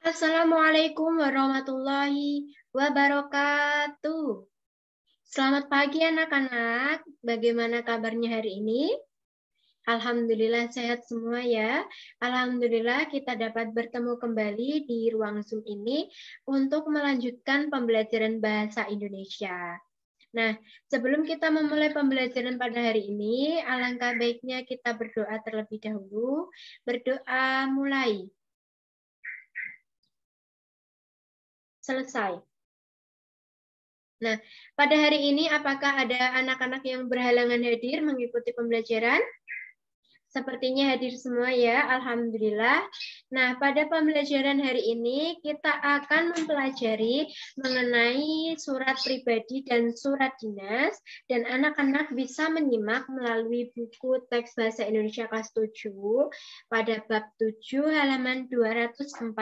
Assalamualaikum warahmatullahi wabarakatuh. Selamat pagi anak-anak. Bagaimana kabarnya hari ini? Alhamdulillah sehat semua ya. Alhamdulillah kita dapat bertemu kembali di ruang Zoom ini untuk melanjutkan pembelajaran bahasa Indonesia. Nah, sebelum kita memulai pembelajaran pada hari ini, alangkah baiknya kita berdoa terlebih dahulu. Berdoa mulai. Selesai. Nah, pada hari ini apakah ada anak-anak yang berhalangan hadir mengikuti pembelajaran? Sepertinya hadir semua ya, Alhamdulillah. Nah, pada pembelajaran hari ini kita akan mempelajari mengenai surat pribadi dan surat dinas, dan anak-anak bisa menyimak melalui buku teks bahasa Indonesia kelas 7 pada bab 7 halaman 243.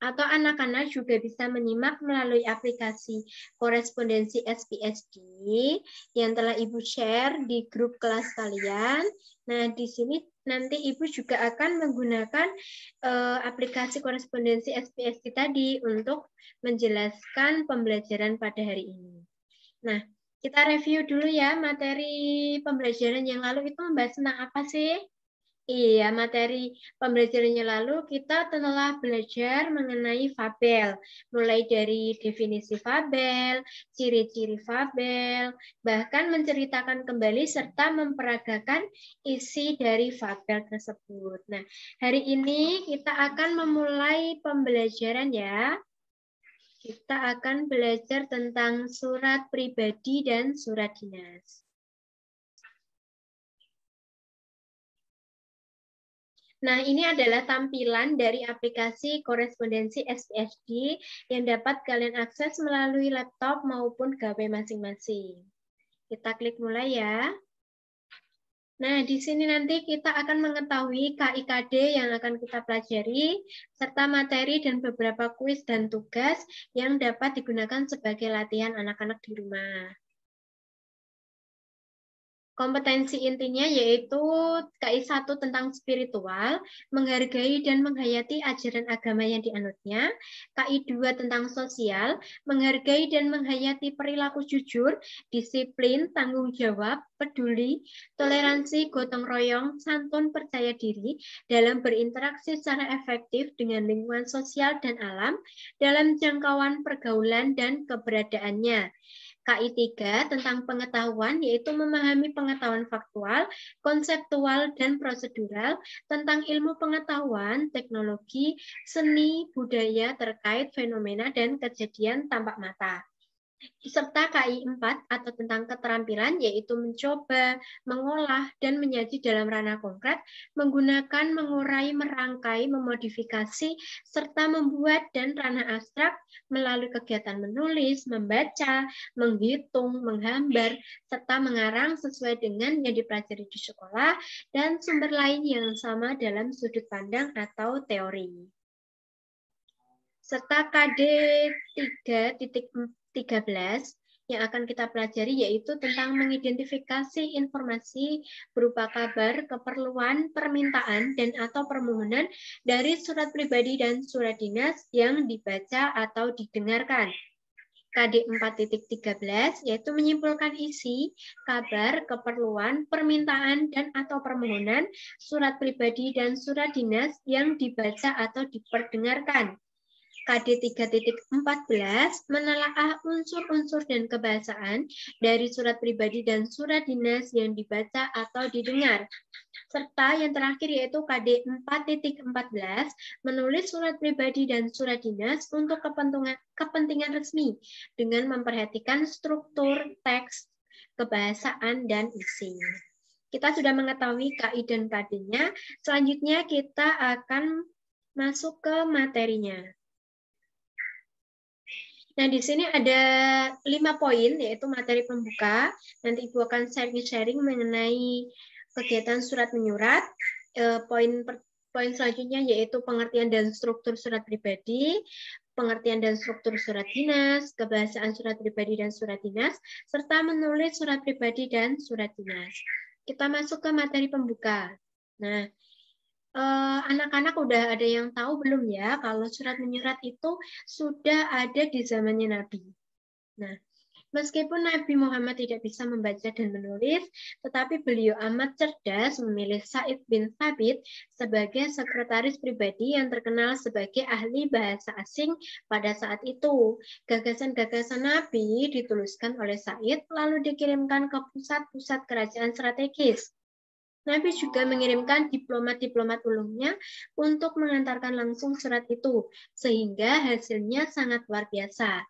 Atau anak-anak juga bisa menyimak melalui aplikasi korespondensi SPSD yang telah Ibu share di grup kelas kalian. Nah, di sini nanti Ibu juga akan menggunakan aplikasi korespondensi SPSD tadi untuk menjelaskan pembelajaran pada hari ini. Nah, kita review dulu ya materi pembelajaran yang lalu itu membahas tentang apa sih? Iya, materi pembelajarannya lalu kita telah belajar mengenai fabel, mulai dari definisi fabel, ciri-ciri fabel, bahkan menceritakan kembali serta memperagakan isi dari fabel tersebut. Nah, hari ini kita akan memulai pembelajaran ya. Kita akan belajar tentang surat pribadi dan surat dinas. Nah, ini adalah tampilan dari aplikasi korespondensi SPSD yang dapat kalian akses melalui laptop maupun HP masing-masing. Kita klik mulai ya. Nah, di sini nanti kita akan mengetahui KIKD yang akan kita pelajari, serta materi dan beberapa kuis dan tugas yang dapat digunakan sebagai latihan anak-anak di rumah. Kompetensi intinya yaitu KI 1 tentang spiritual, menghargai dan menghayati ajaran agama yang dianutnya. KI 2 tentang sosial, menghargai dan menghayati perilaku jujur, disiplin, tanggung jawab, peduli, toleransi, gotong royong, santun, percaya diri dalam berinteraksi secara efektif dengan lingkungan sosial dan alam dalam jangkauan pergaulan dan keberadaannya. KI 3 tentang pengetahuan, yaitu memahami pengetahuan faktual, konseptual, dan prosedural tentang ilmu pengetahuan, teknologi, seni, budaya terkait fenomena dan kejadian tampak mata. Serta KI 4 atau tentang keterampilan, yaitu mencoba, mengolah, dan menyaji dalam ranah konkret, menggunakan, mengurai, merangkai, memodifikasi, serta membuat dan ranah abstrak melalui kegiatan menulis, membaca, menghitung, menggambar, serta mengarang sesuai dengan yang dipelajari di sekolah, dan sumber lain yang sama dalam sudut pandang atau teori. Serta KD 3.13 yang akan kita pelajari yaitu tentang mengidentifikasi informasi berupa kabar, keperluan, permintaan, dan atau permohonan dari surat pribadi dan surat dinas yang dibaca atau didengarkan. KD 4.13 yaitu menyimpulkan isi, kabar, keperluan, permintaan, dan atau permohonan surat pribadi dan surat dinas yang dibaca atau diperdengarkan. KD 3.14 menelaah unsur-unsur dan kebahasaan dari surat pribadi dan surat dinas yang dibaca atau didengar. Serta yang terakhir yaitu KD 4.14 menulis surat pribadi dan surat dinas untuk kepentingan resmi dengan memperhatikan struktur, teks, kebahasaan, dan isi. Kita sudah mengetahui KI dan KD-nya. Selanjutnya kita akan masuk ke materinya. Nah, di sini ada 5 poin, yaitu materi pembuka. Nanti Ibu akan sharing mengenai kegiatan surat menyurat. Poin selanjutnya yaitu pengertian dan struktur surat pribadi, pengertian dan struktur surat dinas, kebahasaan surat pribadi dan surat dinas, serta menulis surat pribadi dan surat dinas. Kita masuk ke materi pembuka. Nah, anak-anak udah ada yang tahu belum ya kalau surat menyurat itu sudah ada di zamannya Nabi. Nah, meskipun Nabi Muhammad tidak bisa membaca dan menulis, tetapi beliau amat cerdas memilih Sa'id bin Thabit sebagai sekretaris pribadi yang terkenal sebagai ahli bahasa asing pada saat itu. Gagasan-gagasan Nabi dituliskan oleh Sa'id lalu dikirimkan ke pusat-pusat kerajaan strategis. Nabi juga mengirimkan diplomat-diplomat ulungnya untuk mengantarkan langsung surat itu, sehingga hasilnya sangat luar biasa.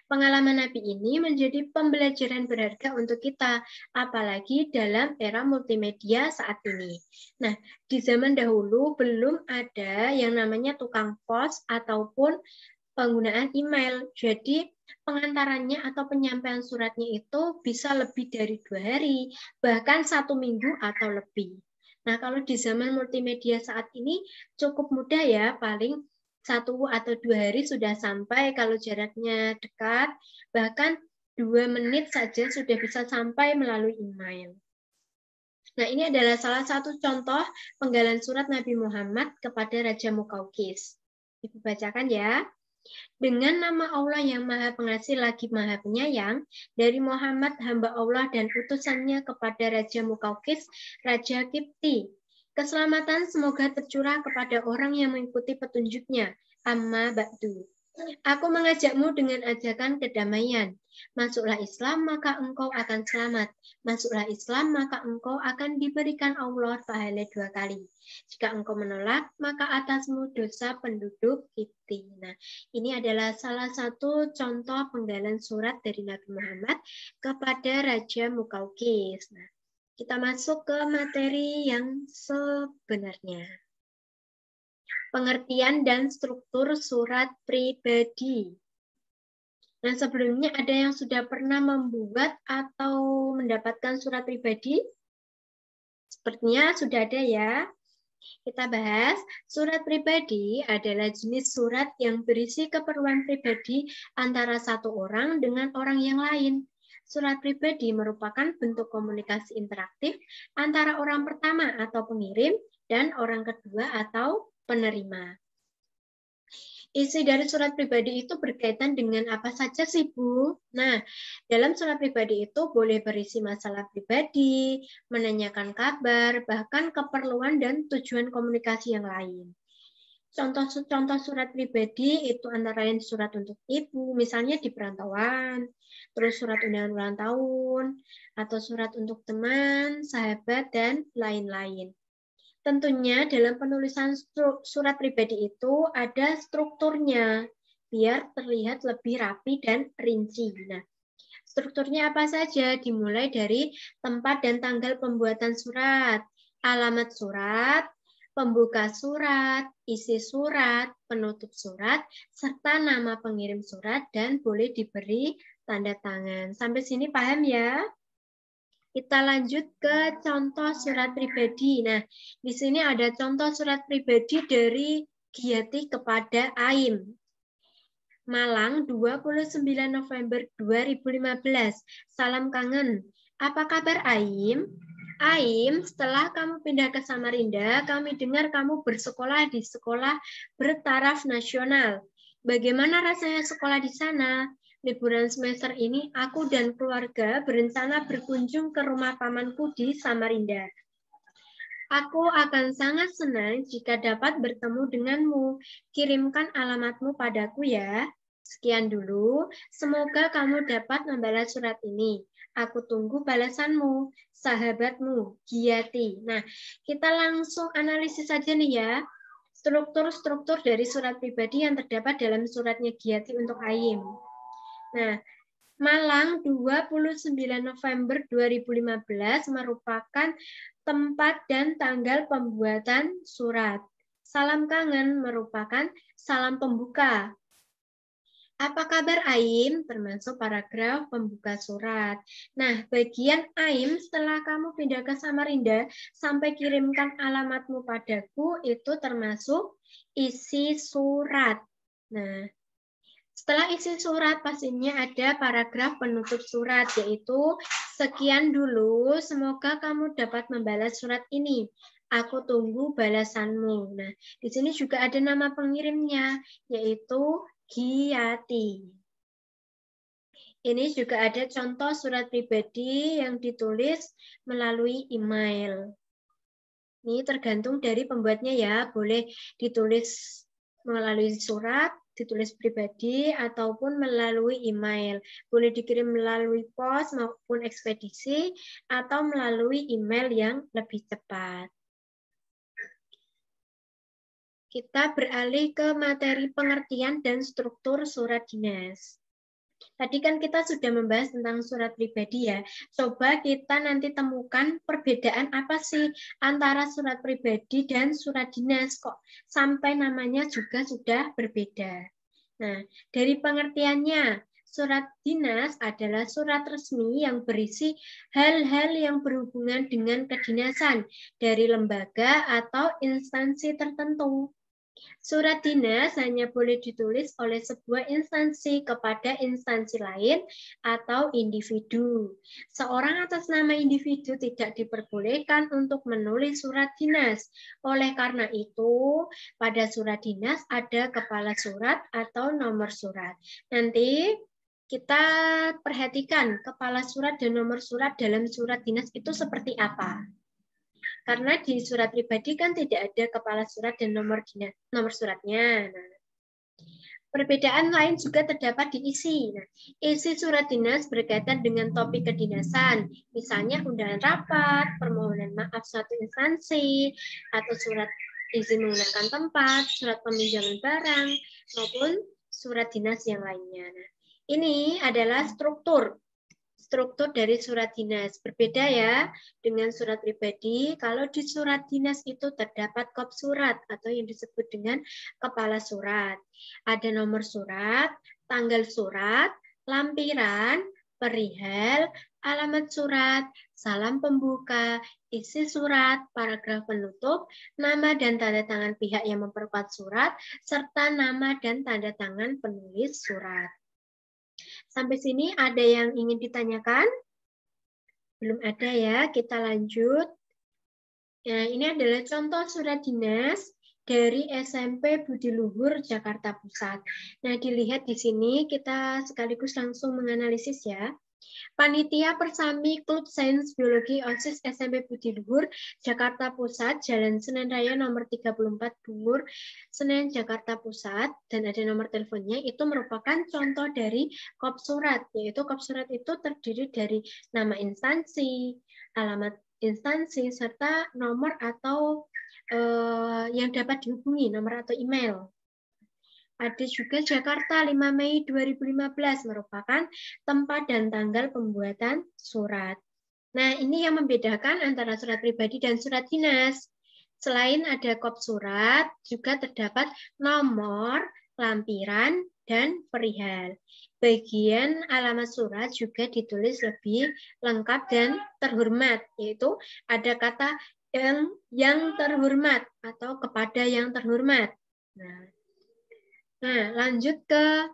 Pengalaman Nabi ini menjadi pembelajaran berharga untuk kita, apalagi dalam era multimedia saat ini. Nah, di zaman dahulu belum ada yang namanya tukang pos ataupun penggunaan email. Jadi, pengantarannya atau penyampaian suratnya itu bisa lebih dari 2 hari, bahkan 1 minggu atau lebih. Nah, kalau di zaman multimedia saat ini cukup mudah ya, paling 1 atau 2 hari sudah sampai kalau jaraknya dekat, bahkan 2 menit saja sudah bisa sampai melalui email. Nah, ini adalah salah satu contoh penggalan surat Nabi Muhammad kepada Raja Mukaukis. Ibu bacakan ya. Dengan nama Allah yang Maha Pengasih lagi Maha Penyayang, dari Muhammad hamba Allah dan utusannya kepada Raja Mukaukis, Raja Kipti. Keselamatan semoga tercurah kepada orang yang mengikuti petunjuknya. Amma ba'du. Aku mengajakmu dengan ajakan kedamaian. Masuklah Islam, maka engkau akan selamat. Masuklah Islam, maka engkau akan diberikan Allah pahala 2 kali. Jika engkau menolak, maka atasmu dosa penduduk Kipti. Nah, ini adalah salah satu contoh penggalan surat dari Nabi Muhammad kepada Raja Mukaukis. Nah, kita masuk ke materi yang sebenarnya. Pengertian dan struktur surat pribadi. Nah, sebelumnya ada yang sudah pernah membuat atau mendapatkan surat pribadi? Sepertinya sudah ada ya. Kita bahas, surat pribadi adalah jenis surat yang berisi keperluan pribadi antara satu orang dengan orang yang lain. Surat pribadi merupakan bentuk komunikasi interaktif antara orang pertama atau pengirim dan orang kedua atau penerima. Isi dari surat pribadi itu berkaitan dengan apa saja sih, Bu? Nah, dalam surat pribadi itu boleh berisi masalah pribadi, menanyakan kabar, bahkan keperluan dan tujuan komunikasi yang lain. Contoh-contoh surat pribadi itu antara lain surat untuk ibu, misalnya di perantauan, terus surat undangan ulang tahun, atau surat untuk teman, sahabat, dan lain-lain. Tentunya dalam penulisan surat pribadi itu ada strukturnya, biar terlihat lebih rapi dan rinci. Nah, strukturnya apa saja? Dimulai dari tempat dan tanggal pembuatan surat, alamat surat, pembuka surat, isi surat, penutup surat, serta nama pengirim surat, dan boleh diberi tanda tangan. Sampai sini paham ya? Kita lanjut ke contoh surat pribadi. Nah, di sini ada contoh surat pribadi dari Giati kepada Aim. Malang, 29 November 2015. Salam kangen. Apa kabar Aim? Aim, setelah kamu pindah ke Samarinda, kami dengar kamu bersekolah di sekolah bertaraf nasional. Bagaimana rasanya sekolah di sana? Liburan semester ini, aku dan keluarga berencana berkunjung ke rumah pamanku di Samarinda. Aku akan sangat senang jika dapat bertemu denganmu. Kirimkan alamatmu padaku ya. Sekian dulu, semoga kamu dapat membalas surat ini. Aku tunggu balasanmu, sahabatmu, Giati. Nah, kita langsung analisis saja nih ya. Struktur-struktur dari surat pribadi yang terdapat dalam suratnya Giati untuk Aim. Nah, Malang 29 November 2015 merupakan tempat dan tanggal pembuatan surat. Salam kangen merupakan salam pembuka. Apa kabar Aim? Termasuk paragraf pembuka surat. Nah, bagian Aim setelah kamu pindah ke Samarinda sampai kirimkan alamatmu padaku itu termasuk isi surat. Nah, setelah isi surat, pastinya ada paragraf penutup surat, yaitu sekian dulu, semoga kamu dapat membalas surat ini. Aku tunggu balasanmu. Nah, di sini juga ada nama pengirimnya, yaitu Giati. Ini juga ada contoh surat pribadi yang ditulis melalui email. Ini tergantung dari pembuatnya ya, boleh ditulis melalui surat, ditulis pribadi, ataupun melalui email. Boleh dikirim melalui pos maupun ekspedisi, atau melalui email yang lebih cepat. Kita beralih ke materi pengertian dan struktur surat dinas. Tadi kan kita sudah membahas tentang surat pribadi ya. Coba kita nanti temukan perbedaan apa sih antara surat pribadi dan surat dinas, kok sampai namanya juga sudah berbeda. Nah, dari pengertiannya, surat dinas adalah surat resmi yang berisi hal-hal yang berhubungan dengan kedinasan dari lembaga atau instansi tertentu. Surat dinas hanya boleh ditulis oleh sebuah instansi kepada instansi lain atau individu. Seorang atas nama individu tidak diperbolehkan untuk menulis surat dinas. Oleh karena itu, pada surat dinas ada kepala surat atau nomor surat. Nanti kita perhatikan kepala surat dan nomor surat dalam surat dinas itu seperti apa. Karena di surat pribadi kan tidak ada kepala surat dan nomor suratnya. Nah, perbedaan lain juga terdapat di isi. Nah, isi surat dinas berkaitan dengan topik kedinasan, misalnya undangan rapat, permohonan maaf suatu instansi, atau surat izin menggunakan tempat, surat peminjaman barang, maupun surat dinas yang lainnya. Nah, ini adalah struktur dari surat dinas. Berbeda ya dengan surat pribadi. Kalau di surat dinas itu terdapat kop surat atau yang disebut dengan kepala surat. Ada nomor surat, tanggal surat, lampiran, perihal, alamat surat, salam pembuka, isi surat, paragraf penutup, nama dan tanda tangan pihak yang memperkuat surat, serta nama dan tanda tangan penulis surat. Sampai sini ada yang ingin ditanyakan? Belum ada ya, kita lanjut. Nah, ini adalah contoh surat dinas dari SMP Budi Luhur, Jakarta Pusat. Nah, dilihat di sini, kita sekaligus langsung menganalisis ya. Panitia Persami Klub Sains Biologi OSIS SMP Budi Luhur, Jakarta Pusat, Jalan Senen Raya nomor 34 Bungur, Senen, Jakarta Pusat, dan ada nomor teleponnya, itu merupakan contoh dari kop surat, yaitu kop surat itu terdiri dari nama instansi, alamat instansi, serta nomor atau yang dapat dihubungi, nomor atau email. Ada juga Jakarta 5 Mei 2015 merupakan tempat dan tanggal pembuatan surat. Nah, ini yang membedakan antara surat pribadi dan surat dinas. Selain ada kop surat, juga terdapat nomor, lampiran, dan perihal. Bagian alamat surat juga ditulis lebih lengkap dan terhormat, yaitu ada kata yang terhormat atau kepada yang terhormat. Nah, lanjut ke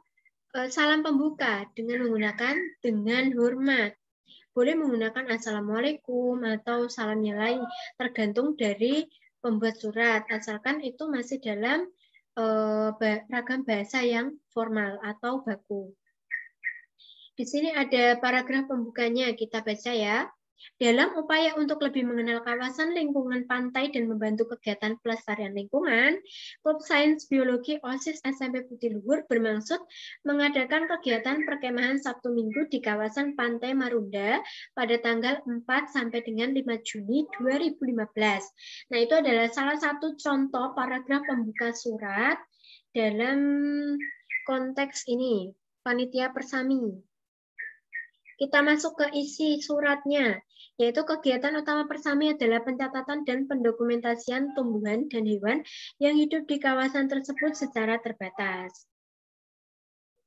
salam pembuka dengan menggunakan dengan hormat. Boleh menggunakan Assalamualaikum atau salam yang lain, tergantung dari pembuat surat, asalkan itu masih dalam ragam bahasa yang formal atau baku. Di sini ada paragraf pembukanya, kita baca ya. Dalam upaya untuk lebih mengenal kawasan lingkungan pantai dan membantu kegiatan pelestarian lingkungan, Klub Sains Biologi OSIS SMP Budi Luhur bermaksud mengadakan kegiatan perkemahan Sabtu Minggu di kawasan Pantai Marunda pada tanggal 4 sampai dengan 5 Juni 2015. Nah, itu adalah salah satu contoh paragraf pembuka surat dalam konteks ini, Panitia Persami. Kita masuk ke isi suratnya, yaitu kegiatan utama Persami adalah pencatatan dan pendokumentasian tumbuhan dan hewan yang hidup di kawasan tersebut secara terbatas.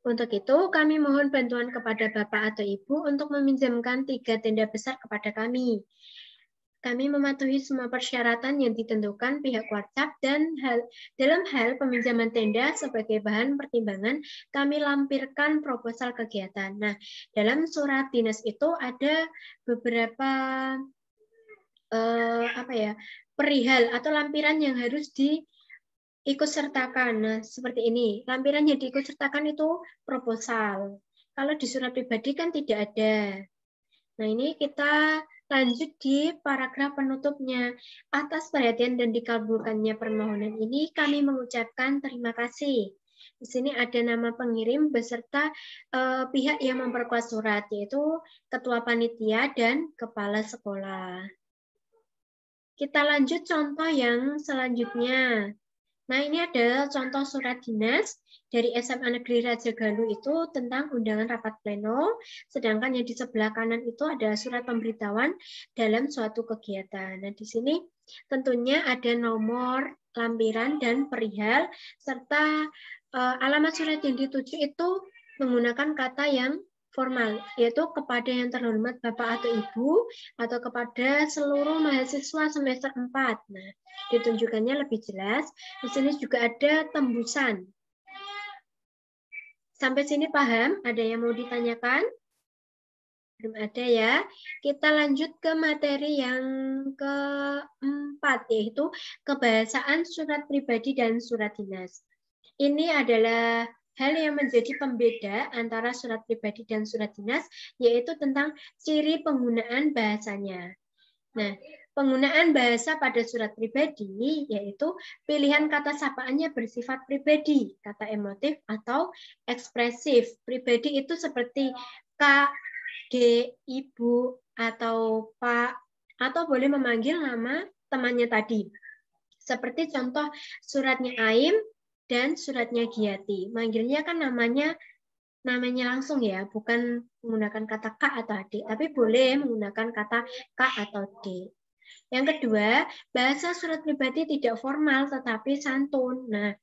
Untuk itu, kami mohon bantuan kepada Bapak atau Ibu untuk meminjamkan 3 tenda besar kepada kami. Kami mematuhi semua persyaratan yang ditentukan pihak WhatsApp dan dalam hal peminjaman tenda sebagai bahan pertimbangan, kami lampirkan proposal kegiatan. Nah, dalam surat dinas itu ada beberapa perihal atau lampiran yang harus diikutsertakan. Nah, seperti ini. Lampiran yang diikutsertakan itu proposal. Kalau di surat pribadi kan tidak ada. Nah, ini kita lanjut di paragraf penutupnya. Atas perhatian dan dikabulkannya permohonan ini, kami mengucapkan terima kasih. Di sini ada nama pengirim beserta pihak yang memperkuat surat, yaitu ketua panitia dan kepala sekolah. Kita lanjut contoh yang selanjutnya. Nah, ini ada contoh surat dinas dari SMA Negeri Raja Galuh itu tentang undangan rapat pleno, sedangkan yang di sebelah kanan itu ada surat pemberitahuan dalam suatu kegiatan. Nah, di sini tentunya ada nomor, lampiran, dan perihal, serta alamat surat yang dituju itu menggunakan kata yang formal, yaitu kepada yang terhormat Bapak atau Ibu, atau kepada seluruh mahasiswa semester 4. Nah, ditunjukkannya lebih jelas. Di sini juga ada tembusan. Sampai sini paham? Ada yang mau ditanyakan? Belum ada ya. Kita lanjut ke materi yang keempat, yaitu kebahasaan surat pribadi dan surat dinas. Ini adalah hal yang menjadi pembeda antara surat pribadi dan surat dinas, yaitu tentang ciri penggunaan bahasanya. Nah, penggunaan bahasa pada surat pribadi yaitu pilihan kata sapaannya bersifat pribadi, kata emotif atau ekspresif. Pribadi itu seperti Kak, Dek, Ibu, atau Pak, atau boleh memanggil nama temannya tadi. Seperti contoh suratnya Aim dan suratnya Giati. Manggilnya kan namanya langsung ya, bukan menggunakan kata Kak atau Adik, tapi boleh menggunakan kata Kak atau D. Yang kedua, bahasa surat pribadi tidak formal tetapi santun. Nah,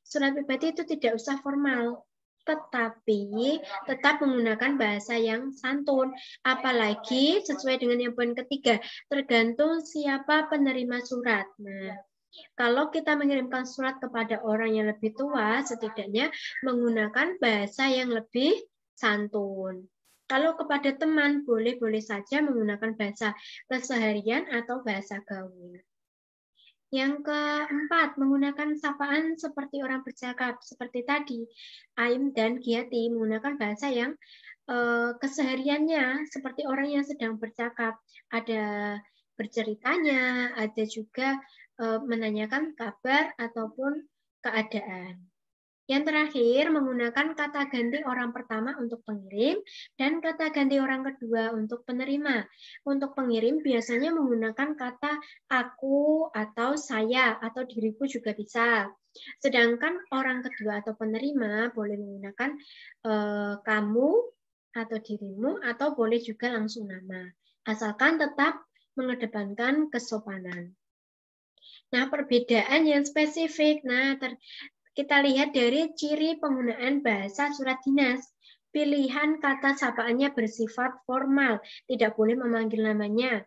surat pribadi itu tidak usah formal, tetapi tetap menggunakan bahasa yang santun. Apalagi sesuai dengan yang poin ketiga, tergantung siapa penerima surat. Nah, kalau kita mengirimkan surat kepada orang yang lebih tua, setidaknya menggunakan bahasa yang lebih santun. Kalau kepada teman, boleh-boleh saja menggunakan bahasa keseharian atau bahasa gaul. Yang keempat, menggunakan sapaan seperti orang bercakap. Seperti tadi, Aim dan Giati menggunakan bahasa yang kesehariannya seperti orang yang sedang bercakap. Ada berceritanya, ada juga menanyakan kabar ataupun keadaan. Yang terakhir, menggunakan kata ganti orang pertama untuk pengirim dan kata ganti orang kedua untuk penerima. Untuk pengirim biasanya menggunakan kata aku atau saya atau diriku juga bisa. Sedangkan orang kedua atau penerima boleh menggunakan kamu atau dirimu atau boleh juga langsung nama. Asalkan tetap mengedepankan kesopanan. Nah, perbedaan yang spesifik. Nah, kita lihat dari ciri penggunaan bahasa surat dinas. Pilihan kata sapaannya bersifat formal, tidak boleh memanggil namanya.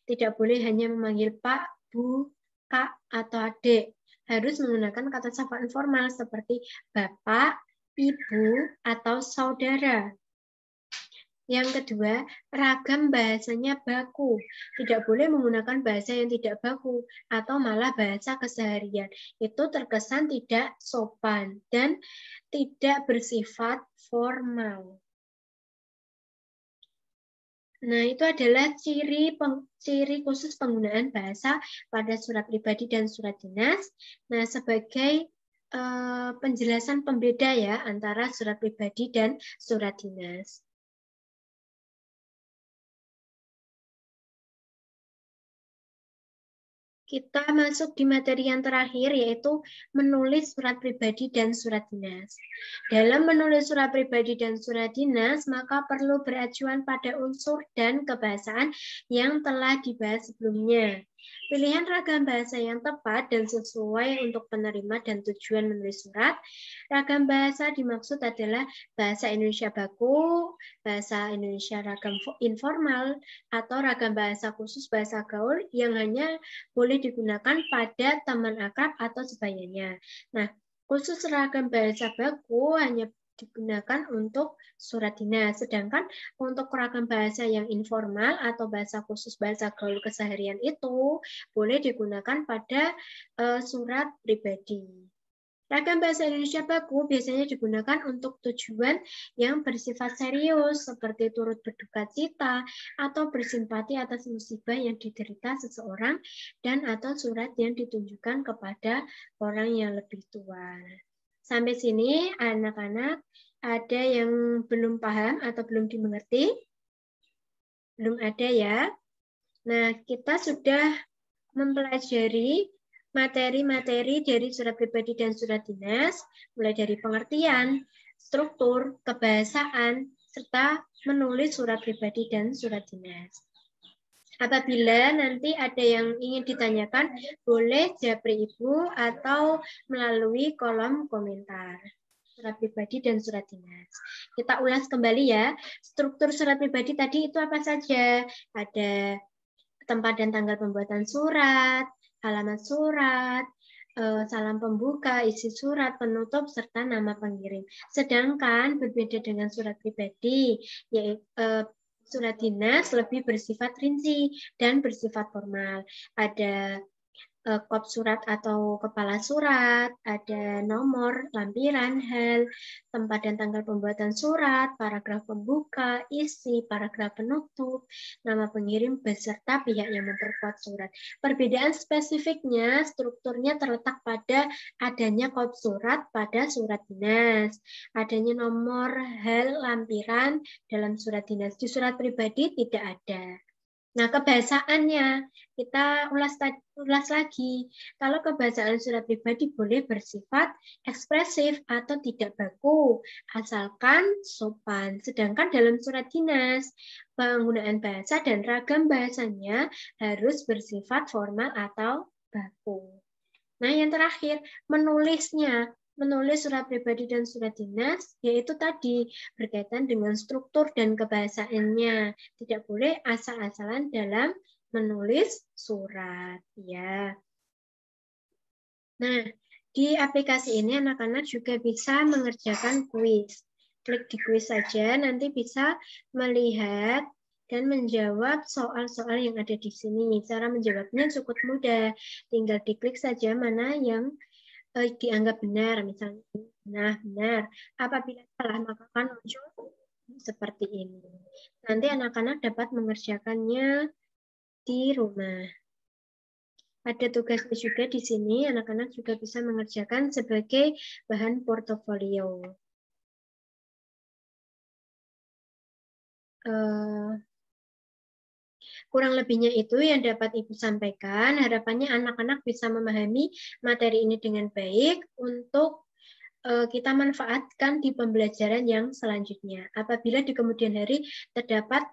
Tidak boleh hanya memanggil Pak, Bu, Kak, atau Adik. Harus menggunakan kata sapaan formal seperti Bapak, Ibu, atau Saudara. Yang kedua, ragam bahasanya baku. Tidak boleh menggunakan bahasa yang tidak baku atau malah bahasa keseharian. Itu terkesan tidak sopan dan tidak bersifat formal. Nah, itu adalah ciri khusus penggunaan bahasa pada surat pribadi dan surat dinas. Nah, sebagai penjelasan pembeda ya antara surat pribadi dan surat dinas. Kita masuk di materi yang terakhir, yaitu menulis surat pribadi dan surat dinas. Dalam menulis surat pribadi dan surat dinas, maka perlu beracuan pada unsur dan kebahasaan yang telah dibahas sebelumnya. Pilihan ragam bahasa yang tepat dan sesuai untuk penerima dan tujuan menulis surat. Ragam bahasa dimaksud adalah bahasa Indonesia baku, bahasa Indonesia ragam informal, atau ragam bahasa khusus bahasa gaul yang hanya boleh digunakan pada teman akrab atau sebayanya. Nah, khusus ragam bahasa baku hanya digunakan untuk surat dinas. Sedangkan untuk ragam bahasa yang informal atau bahasa khusus, bahasa gaul keseharian itu boleh digunakan pada surat pribadi. Ragam bahasa Indonesia baku biasanya digunakan untuk tujuan yang bersifat serius, seperti turut berduka cita atau bersimpati atas musibah yang diderita seseorang dan atau surat yang ditunjukkan kepada orang yang lebih tua. Sampai sini anak-anak ada yang belum paham atau belum dimengerti? Belum ada ya? Nah, kita sudah mempelajari materi-materi dari surat pribadi dan surat dinas, mulai dari pengertian, struktur, kebahasaan, serta menulis surat pribadi dan surat dinas. Apabila nanti ada yang ingin ditanyakan, boleh japri Ibu atau melalui kolom komentar. Surat pribadi dan surat dinas. Kita ulas kembali ya. Struktur surat pribadi tadi itu apa saja? Ada tempat dan tanggal pembuatan surat, alamat surat, salam pembuka, isi surat, penutup, serta nama pengirim. Sedangkan berbeda dengan surat pribadi, yaitu surat dinas lebih bersifat rinci dan bersifat formal. Ada kop surat atau kepala surat, ada nomor, lampiran, hal, tempat dan tanggal pembuatan surat, paragraf pembuka, isi, paragraf penutup, nama pengirim, beserta pihak yang memperkuat surat. Perbedaan spesifiknya, strukturnya terletak pada adanya kop surat pada surat dinas, adanya nomor, hal, lampiran dalam surat dinas. Di surat pribadi tidak ada. Nah, kebahasaannya kita ulas lagi. Kalau kebahasaan surat pribadi boleh bersifat ekspresif atau tidak baku, asalkan sopan. Sedangkan dalam surat dinas, penggunaan bahasa dan ragam bahasanya harus bersifat formal atau baku. Nah, yang terakhir, menulisnya. Menulis surat pribadi dan surat dinas, yaitu tadi berkaitan dengan struktur dan kebahasaannya. Tidak boleh asal-asalan dalam menulis surat. Ya. Nah, di aplikasi ini anak-anak juga bisa mengerjakan kuis. Klik di kuis saja, nanti bisa melihat dan menjawab soal-soal yang ada di sini. Cara menjawabnya cukup mudah. Tinggal diklik saja mana yang dianggap benar, misalnya. Nah, benar. Apabila salah, maka akan muncul seperti ini. Nanti anak-anak dapat mengerjakannya di rumah. Ada tugasnya juga di sini, anak-anak juga bisa mengerjakan sebagai bahan portofolio. Kurang lebihnya itu yang dapat Ibu sampaikan. Harapannya anak-anak bisa memahami materi ini dengan baik untuk kita manfaatkan di pembelajaran yang selanjutnya. Apabila di kemudian hari terdapat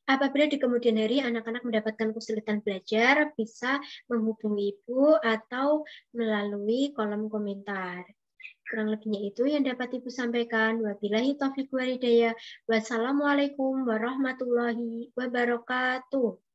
apabila di kemudian hari anak-anak mendapatkan kesulitan belajar, bisa menghubungi Ibu atau melalui kolom komentar. Kurang lebihnya itu yang dapat Ibu sampaikan. Wabillahi taufiq wal hidayah. Wassalamualaikum warahmatullahi wabarakatuh.